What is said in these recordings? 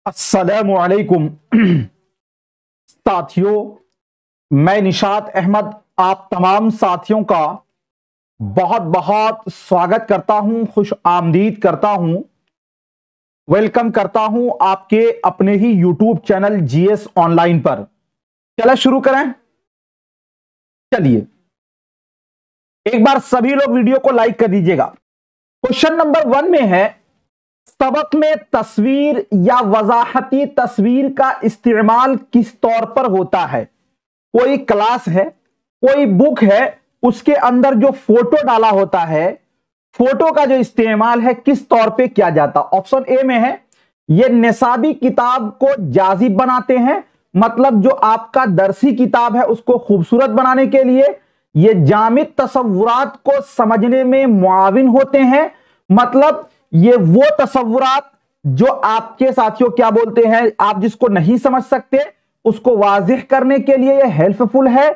अस्सलामुअलैकुम साथियों, मैं निशात अहमद आप तमाम साथियों का बहुत बहुत स्वागत करता हूं, खुश आमदीद करता हूं, वेलकम करता हूं आपके अपने ही यूट्यूब चैनल जीएस ऑनलाइन पर। चलो शुरू करें। चलिए एक बार सभी लोग वीडियो को लाइक कर दीजिएगा। क्वेश्चन नंबर 1 में है, सबक में तस्वीर या वजाहती तस्वीर का इस्तेमाल किस तौर पर होता है। कोई क्लास है, कोई बुक है, उसके अंदर जो फोटो डाला होता है, फोटो का जो इस्तेमाल है किस तौर पे किया जाता। ऑप्शन ए में है, ये निसाबी किताब को जाजिब बनाते हैं, मतलब जो आपका दरसी किताब है उसको खूबसूरत बनाने के लिए। ये जामिद तसव्वुरात को समझने में मुआविन होते हैं, मतलब ये वो तसव्वुरात जो आपके साथियों क्या बोलते हैं, आप जिसको नहीं समझ सकते उसको वाज़ेह करने के लिए ये हेल्पफुल है।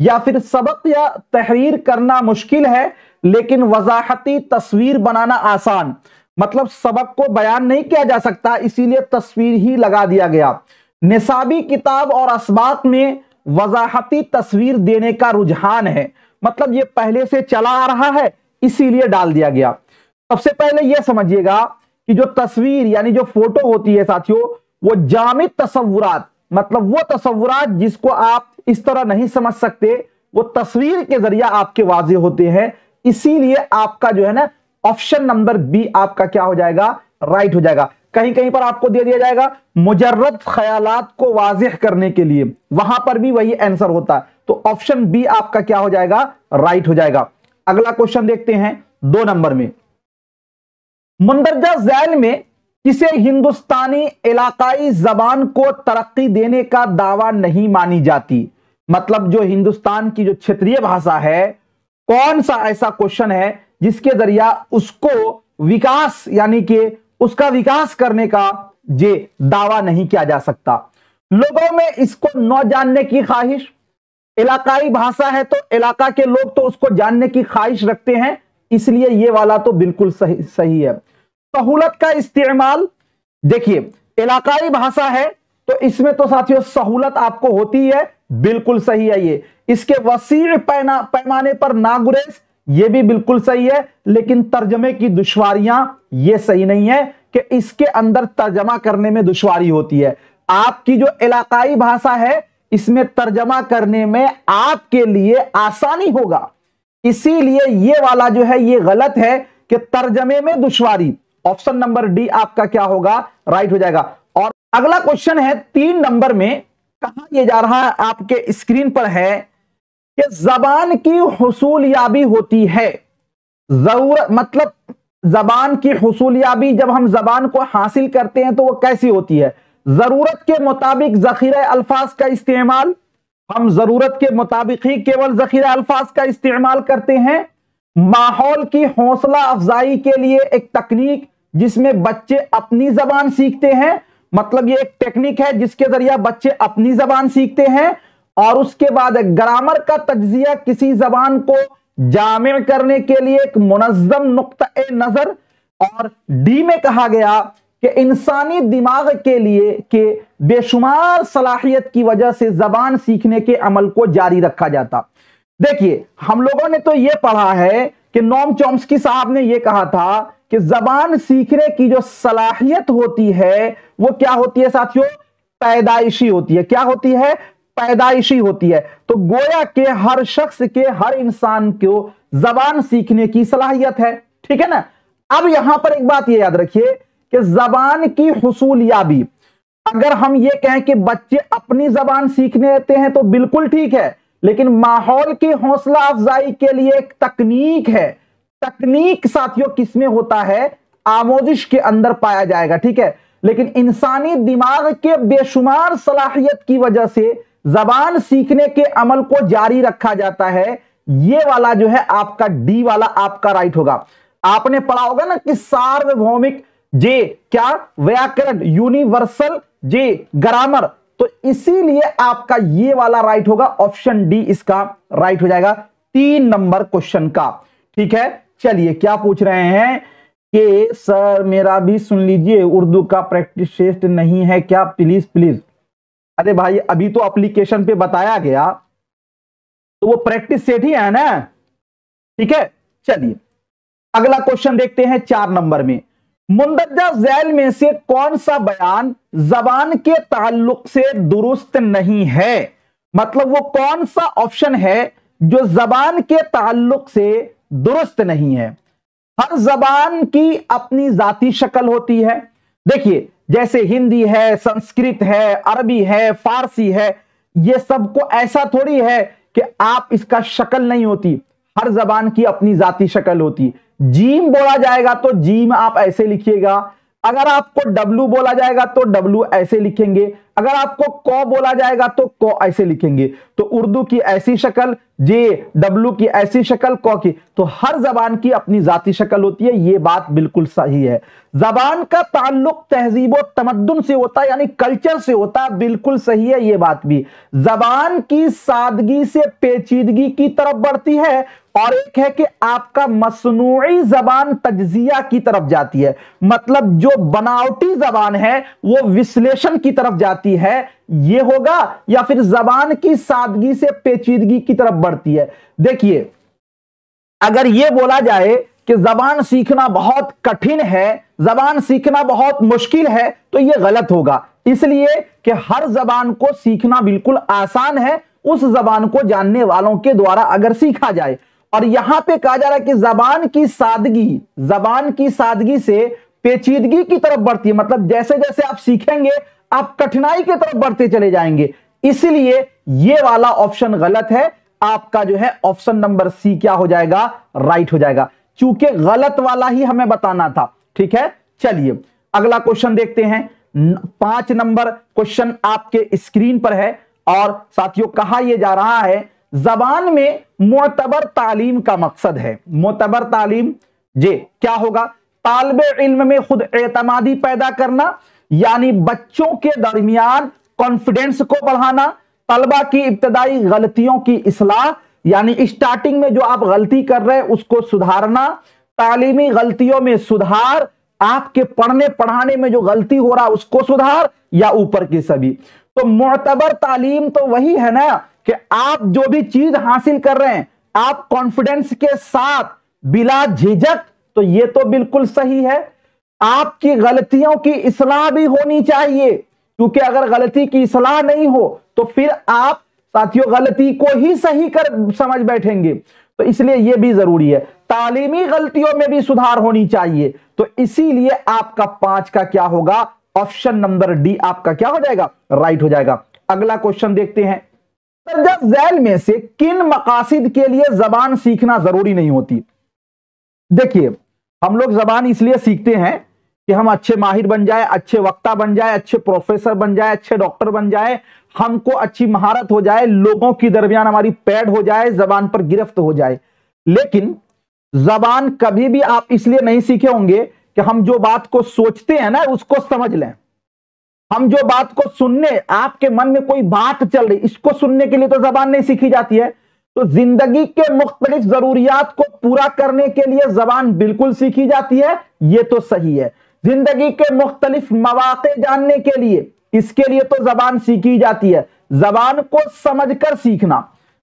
या फिर सबक या तहरीर करना मुश्किल है लेकिन वजाहती तस्वीर बनाना आसान, मतलब सबक को बयान नहीं किया जा सकता इसीलिए तस्वीर ही लगा दिया गया। निसाबी किताब और असबाक में वजाहती तस्वीर देने का रुझान है, मतलब ये पहले से चला आ रहा है इसीलिए डाल दिया गया। सबसे पहले यह समझिएगा कि जो तस्वीर यानी जो फोटो होती है साथियों, वो जामिद तसव्वुरात, मतलब वो तसव्वुरात जिसको आप इस तरह नहीं समझ सकते, वो तस्वीर के जरिए आपके वाजे होते हैं। इसीलिए आपका जो है ना ऑप्शन नंबर बी आपका क्या हो जाएगा, राइट हो जाएगा। कहीं कहीं पर आपको दे दिया जाएगा मुजर्रद ख्यालात को वाज़ेह करने के लिए, वहां पर भी वही आंसर होता है, तो ऑप्शन बी आपका क्या हो जाएगा, राइट हो जाएगा। अगला क्वेश्चन देखते हैं 2 नंबर में। मुंदरजा झैल में किसे हिंदुस्तानी इलाकाई जबान को तरक्की देने का दावा नहीं मानी जाती, मतलब जो हिंदुस्तान की जो क्षेत्रीय भाषा है, कौन सा ऐसा क्वेश्चन है जिसके जरिया उसको विकास यानी कि उसका विकास करने का जे दावा नहीं किया जा सकता। लोगों में इसको न जानने की ख्वाहिश, इलाकाई भाषा है तो इलाका के लोग तो उसको जानने की ख्वाहिश रखते हैं, इसलिए ये वाला तो बिल्कुल सही है। सहूलत का इस्तेमाल, देखिए इलाकाई भाषा है तो इसमें तो साथियों सहूलत आपको होती है, बिल्कुल सही है ये। इसके वसीर पैमाने पर नागुरेज, ये भी बिल्कुल सही है, लेकिन तर्जमे की दुश्वारियां ये सही नहीं है कि इसके अंदर तर्जमा करने में दुश्वारी होती है। आपकी जो इलाकाई भाषा है इसमें तर्जमा करने में आपके लिए आसानी होगा, इसीलिए ये वाला जो है ये गलत है कि तर्जमे में दुश्वारी। ऑप्शन नंबर डी आपका क्या होगा, राइट हो जाएगा। और अगला क्वेश्चन है 3 नंबर में, कहां ये जा रहा है आपके स्क्रीन पर है कि जबान की हुसूलियाबी होती है, जरूरत मतलब जबान की हुसूलियाबी जब हम जबान को हासिल करते हैं तो वो कैसी होती है। जरूरत के मुताबिक जखीरा अल्फाज का इस्तेमाल, हम जरूरत के मुताबिक ही केवल जखीरा अल्फाज का इस्तेमाल करते हैं। माहौल की हौसला अफजाई के लिए एक तकनीक जिसमें बच्चे अपनी जबान सीखते हैं, मतलब ये एक टेक्निक है जिसके जरिए बच्चे अपनी जबान सीखते हैं। और उसके बाद ग्रामर का तज्जिया, किसी जबान को जामिर करने के लिए एक मुनज़्ज़म नुक्ता नजर। और डी में कहा गया कि इंसानी दिमाग के लिए के बेशुमार सलाहियत की वजह से जबान सीखने के अमल को जारी रखा जाता। देखिए हम लोगों ने तो यह पढ़ा है कि नोम चॉम्स्की साहब ने यह कहा था कि जबान सीखने की जो सलाहियत होती है वो क्या होती है साथियों, पैदाइशी होती है। क्या होती है, पैदाइशी होती है। तो गोया के हर शख्स के, हर इंसान को जबान सीखने की सलाहियत है, ठीक है ना। अब यहां पर एक बात ये याद रखिए कि जबान की हुसूलियाबी, अगर हम ये कहें कि बच्चे अपनी जबान सीखने आते हैं तो बिल्कुल ठीक है, लेकिन माहौल की हौसला अफजाई के लिए एक तकनीक है। तकनीक साथियों किसमें होता है, आमोजिश के अंदर पाया जाएगा, ठीक है। लेकिन इंसानी दिमाग के बेशुमार सलाहियत की वजह से जबान सीखने के अमल को जारी रखा जाता है। ये वाला जो है आपका डी वाला आपका राइट होगा। आपने पढ़ा होगा ना कि सार्वभौमिक जे क्या, व्याकरण, यूनिवर्सल जे ग्रामर, तो इसीलिए आपका ये वाला राइट होगा, ऑप्शन डी इसका राइट हो जाएगा 3 नंबर क्वेश्चन का, ठीक है। चलिए क्या पूछ रहे हैं कि सर मेरा भी सुन लीजिए, उर्दू का प्रैक्टिस टेस्ट नहीं है क्या, प्लीज प्लीज। अरे भाई अभी तो एप्लीकेशन पे बताया गया, तो वो प्रैक्टिस सेट ही है ना, ठीक है। चलिए अगला क्वेश्चन देखते हैं 4 नंबर में। मुंदरजा झैल में से कौन सा बयान जबान के ताल्लुक से दुरुस्त नहीं है? मतलब वो कौन सा ऑप्शन है जो जबान के ताल्लुक से दुरुस्त नहीं है। हर जबान की अपनी जाती शक्ल होती है। देखिए जैसे हिंदी है, संस्कृत है, अरबी है, फारसी है, ये सबको ऐसा थोड़ी है कि आप इसका शक्ल नहीं होती। हर जबान की अपनी जाती शक्ल होती। जीम बोला जाएगा तो जीम आप ऐसे लिखिएगा, अगर आपको डब्लू बोला जाएगा तो डब्लू ऐसे लिखेंगे, अगर आपको कौ बोला जाएगा तो कौ ऐसे लिखेंगे। तो उर्दू की ऐसी शक्ल, जे डब्लू की ऐसी शक्ल, कौ की। तो हर जबान की अपनी जाती शक्ल होती है, ये बात बिल्कुल सही है। जबान का ताल्लुक तहजीब और तमद्दुन से होता है, यानी कल्चर से होता है, बिल्कुल सही है ये बात भी। जबान की सादगी से पेचीदगी की तरफ बढ़ती है, और एक है कि आपका मसनूई जबान तज्जिया की तरफ जाती है। मतलब जो बनावटी जबान है वो विश्लेषण की तरफ जाती है, ये होगा, या फिर जबान की सादगी से पेचीदगी की तरफ बढ़ती है। देखिए अगर ये बोला जाए कि जबान सीखना बहुत कठिन है, जबान सीखना बहुत मुश्किल है, तो ये गलत होगा। इसलिए कि हर जबान को सीखना बिल्कुल आसान है, उस जबान को जानने वालों के द्वारा अगर सीखा जाए। और यहां पे कहा जा रहा है कि जबान की सादगी से पेचीदगी की तरफ बढ़ती है। मतलब जैसे जैसे आप सीखेंगे आप कठिनाई की तरफ बढ़ते चले जाएंगे। इसलिए ये वाला ऑप्शन गलत है। आपका जो है ऑप्शन नंबर सी क्या हो जाएगा, राइट हो जाएगा, क्योंकि गलत वाला ही हमें बताना था। ठीक है, चलिए अगला क्वेश्चन देखते हैं। 5 नंबर क्वेश्चन आपके स्क्रीन पर है, और साथियों कहा यह जा रहा है जबान में मोतबर तालीम का मकसद है। मोतबर तालीम जे क्या होगा, तालिबे इल्म में खुद एतमादी पैदा करना, यानी बच्चों के दरमियान कॉन्फिडेंस को बढ़ाना, तलबा की इब्तदाई गलतियों की इस्लाह, यानी स्टार्टिंग में जो आप गलती कर रहे हैं उसको सुधारना, तालीमी गलतियों में सुधार, आपके पढ़ने पढ़ाने में जो गलती हो रहा है उसको सुधार, या ऊपर की सभी। तो मोतबर तालीम तो वही है ना कि आप जो भी चीज हासिल कर रहे हैं आप कॉन्फिडेंस के साथ बिला झिझक, तो ये तो बिल्कुल सही है। आपकी गलतियों की इस्लाह भी होनी चाहिए, क्योंकि अगर गलती की इस्लाह नहीं हो तो फिर आप साथियों गलती को ही सही कर समझ बैठेंगे। तो इसलिए यह भी जरूरी है, तालीमी गलतियों में भी सुधार होनी चाहिए। तो इसीलिए आपका 5 का क्या होगा, ऑप्शन नंबर डी आपका क्या हो जाएगा, राइट हो जाएगा। अगला क्वेश्चन देखते हैं। झैल में से किन मकासिद के लिए जबान सीखना जरूरी नहीं होती? देखिए हम लोग जबान इसलिए सीखते हैं कि हम अच्छे माहिर बन जाए, अच्छे वक्ता बन जाए, अच्छे प्रोफेसर बन जाए, अच्छे डॉक्टर बन जाए, हमको अच्छी महारत हो जाए, लोगों की दरमियान हमारी पैड हो जाए, जबान पर गिरफ्त हो जाए। लेकिन जबान कभी भी आप इसलिए नहीं सीखे होंगे कि हम जो बात को सोचते हैं ना उसको समझ लें। हम जो बात को सुनने, आपके मन में कोई बात चल रही, इसको सुनने के लिए तो जबान नहीं सीखी जाती है। तो जिंदगी के मुख्तलिफ जरूरियात को पूरा करने के लिए जबान बिल्कुल सीखी जाती है, ये तो सही है। जिंदगी के मुख्तलिफ मौके जानने के लिए, इसके लिए तो जबान सीखी जाती है। जबान को समझकर सीखना,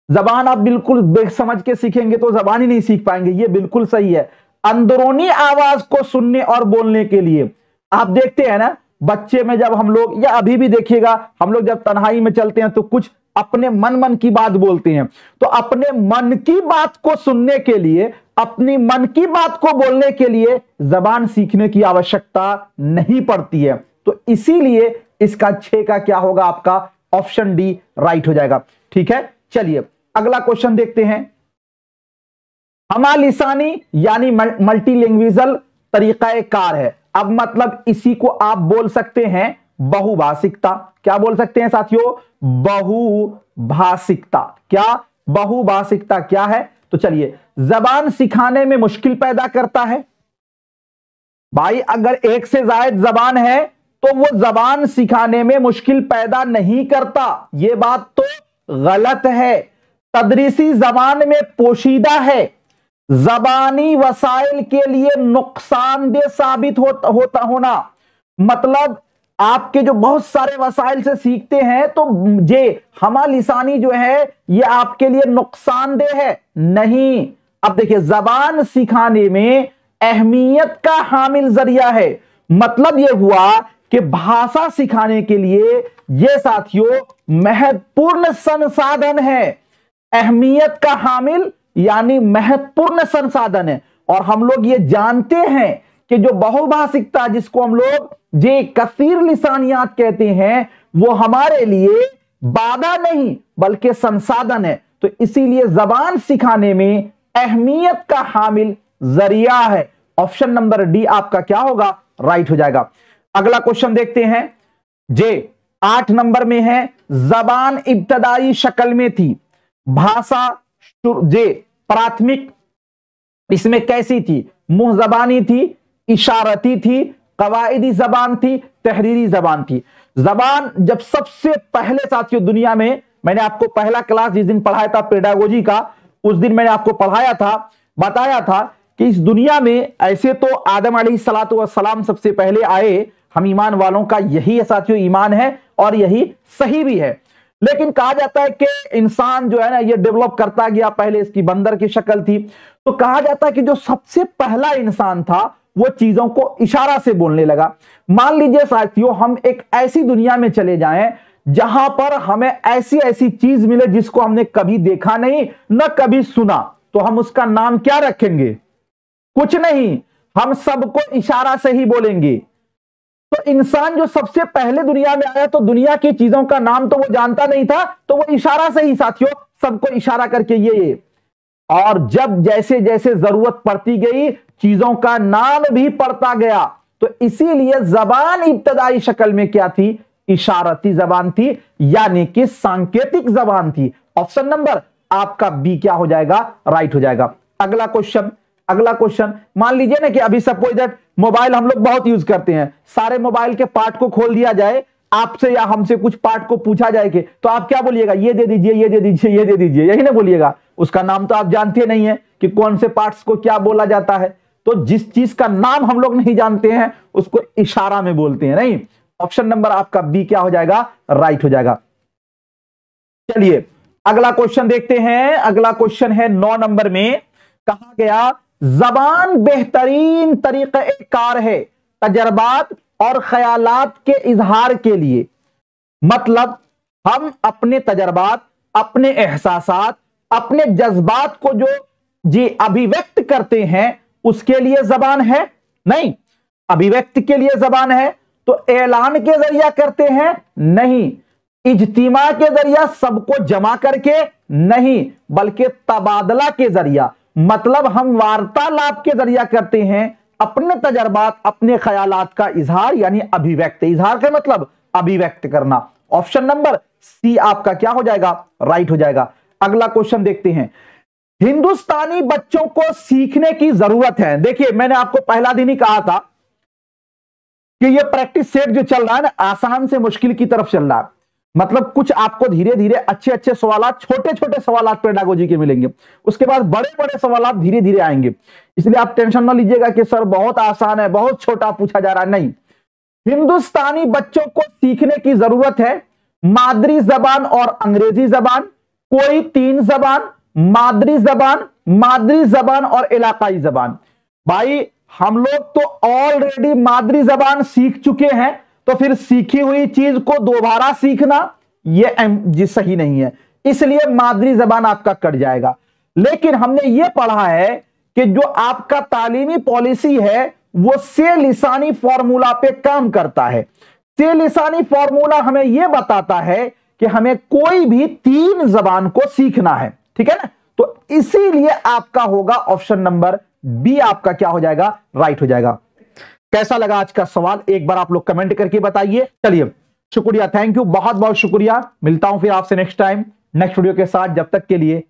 जबान आप बिल्कुल बेसमझ के सीखेंगे तो जबान ही नहीं सीख पाएंगे, ये बिल्कुल सही है। अंदरूनी आवाज को सुनने और बोलने के लिए, आप देखते हैं ना बच्चे में जब हम लोग, या अभी भी देखिएगा हम लोग जब तन्हाई में चलते हैं तो कुछ अपने मन की बात बोलते हैं। तो अपने मन की बात को सुनने के लिए, अपनी मन की बात को बोलने के लिए जबान सीखने की आवश्यकता नहीं पड़ती है। तो इसीलिए इसका 6 का क्या होगा, आपका ऑप्शन डी राइट हो जाएगा। ठीक है, चलिए अगला क्वेश्चन देखते हैं। हमालिसानी यानी मल्टीलैंग्वेजल तरीका कार है। अब मतलब इसी को आप बोल सकते हैं बहुभाषिकता। क्या बोल सकते हैं साथियों, बहुभाषिकता। क्या बहुभाषिकता क्या है? तो चलिए, जबान सिखाने में मुश्किल पैदा करता है। भाई अगर एक से ज्यादा जबान है तो वो जबान सिखाने में मुश्किल पैदा नहीं करता, ये बात तो गलत है। तदरीसी जबान में पोशीदा है, जबानी वसाइल के लिए नुकसानदेह साबित होना, मतलब आपके जो बहुत सारे वसाइल से सीखते हैं तो जे हमा लिसानी जो है ये आपके लिए नुकसानदेह है नहीं। अब देखिए, जबान सिखाने में अहमियत का हामिल जरिया है, मतलब यह हुआ कि भाषा सिखाने के लिए यह साथियों महत्वपूर्ण संसाधन है। अहमियत का हामिल यानी महत्वपूर्ण संसाधन है। और हम लोग ये जानते हैं कि जो बहुभाषिकता जिसको हम लोग जे कसीर लिसानियात कहते हैं वो हमारे लिए बाधा नहीं बल्कि संसाधन है। तो इसीलिए जबान सिखाने में अहमियत का हामिल जरिया है। ऑप्शन नंबर डी आपका क्या होगा, राइट हो जाएगा। अगला क्वेश्चन देखते हैं, जे 8 नंबर में है, जबान इब्तदाई शक्ल में थी, भाषा जे प्राथमिक इसमें कैसी थी, मुंह जबानी थी, इशारती थी, कवायदी जबान थी, तहरीरी जबान थी। जबान जब सबसे पहले साथियों दुनिया में, मैंने आपको पहला क्लास जिस दिन पढ़ाया था पेडागोजी का, उस दिन मैंने आपको पढ़ाया था, बताया था कि इस दुनिया में ऐसे तो आदम अलैहिस्सलातु वस्सलाम सबसे पहले आए, हम ईमान वालों का यही साथियों ईमान है और यही सही भी है। लेकिन कहा जाता है कि इंसान जो है ना ये डेवलप करता गया, पहले इसकी बंदर की शक्ल थी, तो कहा जाता है कि जो सबसे पहला इंसान था वो चीजों को इशारा से बोलने लगा। मान लीजिए साथियों हम एक ऐसी दुनिया में चले जाएं जहां पर हमें ऐसी ऐसी चीज मिले जिसको हमने कभी देखा नहीं न कभी सुना, तो हम उसका नाम क्या रखेंगे, कुछ नहीं, हम सबको इशारा से ही बोलेंगे। तो इंसान जो सबसे पहले दुनिया में आया तो दुनिया की चीजों का नाम तो वो जानता नहीं था, तो वो इशारा से ही साथियों सबको इशारा करके ये और जब जैसे जैसे जरूरत पड़ती गई चीजों का नाम भी पड़ता गया। तो इसीलिए जबान इब्तदाई शक्ल में क्या थी, इशारती जबान थी, यानी कि सांकेतिक जबान थी। ऑप्शन नंबर आपका बी क्या हो जाएगा, राइट हो जाएगा। अगला क्वेश्चन मान लीजिए ना कि अभी सपोज दैट मोबाइल हम लोग बहुत यूज करते हैं, सारे मोबाइल के पार्ट को खोल दिया जाए, आपसे या हमसे कुछ पार्ट को पूछा जाए कि तो आप क्या बोलिएगा, ये दे दीजिए, ये दे दीजिए, ये दे दीजिए, यही ना बोलिएगा। उसका नाम तो आप जानते नहीं है कि कौन से पार्ट्स को क्या बोला जाता है। तो जिस चीज का नाम हम लोग नहीं जानते हैं उसको इशारा में बोलते हैं, नहीं। ऑप्शन नंबर आपका बी क्या हो जाएगा, राइट हो जाएगा। चलिए अगला क्वेश्चन देखते हैं। अगला क्वेश्चन है 9 नंबर में, कहा गया जबान बेहतरीन तरीक़ेकार है तजर्बात और ख्यालात के इजहार के लिए, मतलब हम अपने तजर्बात, अपने एहसासात, अपने जज्बात को जो जी अभिव्यक्त करते हैं उसके लिए जबान है, नहीं। अभिव्यक्ति के लिए जबान है तो ऐलान के जरिया करते हैं, नहीं। इज्तिमा के जरिया सबको जमा करके, नहीं, बल्कि तबादला के जरिया, मतलब हम वार्तालाप के जरिया करते हैं अपने तजर्बात, अपने ख्यालात का इजहार, यानी अभिव्यक्त। इजहार का मतलब अभिव्यक्त करना। ऑप्शन नंबर सी आपका क्या हो जाएगा, राइट हो जाएगा। अगला क्वेश्चन देखते हैं, हिंदुस्तानी बच्चों को सीखने की जरूरत है। देखिए मैंने आपको पहला दिन ही कहा था कि ये प्रैक्टिस सेट जो चल रहा है ना, आसान से मुश्किल की तरफ चल रहा है, मतलब कुछ आपको धीरे धीरे अच्छे अच्छे सवालात, छोटे छोटे सवालात पेडागोजी के मिलेंगे, उसके बाद बड़े बड़े सवालात धीरे धीरे आएंगे। इसलिए आप टेंशन ना लीजिएगा कि सर बहुत आसान है, बहुत छोटा पूछा जा रहा है, नहीं। हिंदुस्तानी बच्चों को सीखने की जरूरत है मादरी जबान और अंग्रेजी जबान, कोई 3 जबान, मादरी जबान और इलाकाई जबान। भाई हम लोग तो ऑलरेडी मादरी जबान सीख चुके हैं, तो फिर सीखी हुई चीज को दोबारा सीखना ये सही नहीं है, इसलिए मादरी जबान आपका कट जाएगा। लेकिन हमने ये पढ़ा है कि जो आपका तालीमी पॉलिसी है वो से लिसानी फॉर्मूला पे काम करता है। से लिसानी फॉर्मूला हमें यह बताता है कि हमें कोई भी 3 जबान को सीखना है, ठीक है ना। तो इसीलिए आपका होगा ऑप्शन नंबर बी, आपका क्या हो जाएगा, राइट हो जाएगा। कैसा लगा आज का सवाल, एक बार आप लोग कमेंट करके बताइए। चलिए शुक्रिया, थैंक यू, बहुत बहुत शुक्रिया। मिलता हूं फिर आपसे नेक्स्ट टाइम नेक्स्ट वीडियो के साथ। जब तक के लिए